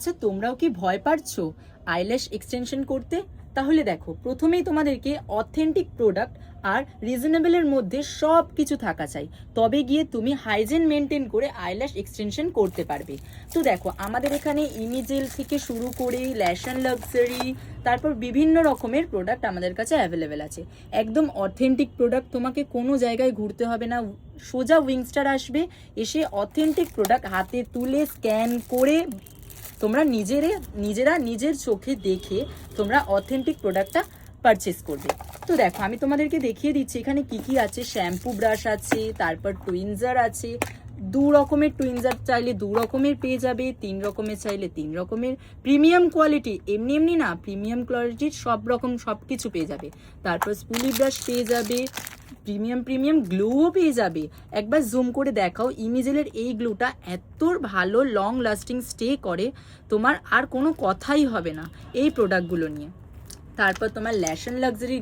আচ্ছা, তোমরাও কি ভয় পাচ্ছো আইল্যাশ এক্সটেনশন করতে? তাহলে দেখো, প্রথমেই তোমাদেরকে অথেন্টিক প্রোডাক্ট আর রিজনেবলের মধ্যে সব কিছু থাকা চাই, তবে গিয়ে তুমি হাইজিন মেনটেন করে আইল্যাশ এক্সটেনশন করতে পারবে। তো দেখো, আমাদের এখানে ইমিজেল থেকে শুরু করে ল্যাশ অ্যান্ড লাক্সারি, তারপর বিভিন্ন রকমের প্রোডাক্ট আমাদের কাছে অ্যাভেলেবেল আছে। একদম অথেন্টিক প্রোডাক্ট, তোমাকে কোনো জায়গায় ঘুরতে হবে না, সোজা উইংস্টার আসবে, এসে অথেন্টিক প্রোডাক্ট হাতে তুলে স্ক্যান করে তোমরা নিজেরা নিজের চোখে দেখে তোমরা অথেন্টিক প্রোডাক্টটা পারচেস করবে। তো দেখো, আমি তোমাদেরকে দেখিয়ে দিচ্ছি এখানে কি কি আছে। শ্যাম্পু ব্রাশ আছে, তারপর টুইনজার আছে, 2 রকমের টুইনজার চাইলে 2 রকমের পেয়ে যাবে, 3 রকমের চাইলে 3 রকমের। প্রিমিয়াম কোয়ালিটি, এমনি এমনি না, প্রিমিয়াম কোয়ালিটির সব রকম সব কিছু পেয়ে যাবে। তারপর স্পুলি ব্রাশ পেয়ে যাবে, প্রিমিয়াম গ্লুও পেয়ে যাবে। একবার জুম করে দেখাও, ইমিজেলের এই গ্লুটা এত ভালো লং লাস্টিং স্টে করে, তোমার আর কোনো কথাই হবে না এই প্রোডাক্টগুলো নিয়ে। তারপর তোমার ল্যাশ অ্যান্ড লাক্সারি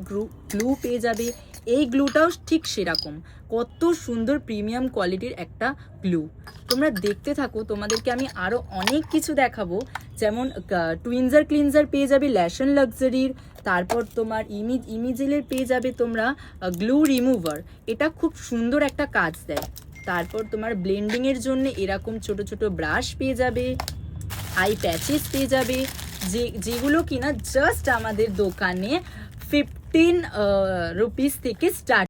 গ্লু পেয়ে যাবে, এই গ্লুটাও ঠিক সেরকম, কত সুন্দর প্রিমিয়াম কোয়ালিটির একটা গ্লু। তোমরা দেখতে থাকো, তোমাদেরকে আমি আরও অনেক কিছু দেখাবো। যেমন টুইনজার ক্লিনজার পেয়ে যাবে ল্যাশ অ্যান্ড লাক্সারির। তারপর তোমার ইমিজেলের পেয়ে যাবে তোমরা গ্লু রিমুভার, এটা খুব সুন্দর একটা কাজ দেয়। তারপর তোমার ব্লেন্ডিংয়ের জন্য এরকম ছোট ছোট ব্রাশ পেয়ে যাবে, আই প্যাচেস পেয়ে যাবে, যেগুলো কিনা জাস্ট আমাদের দোকানে 15 রুপিস থেকে স্টার্ট।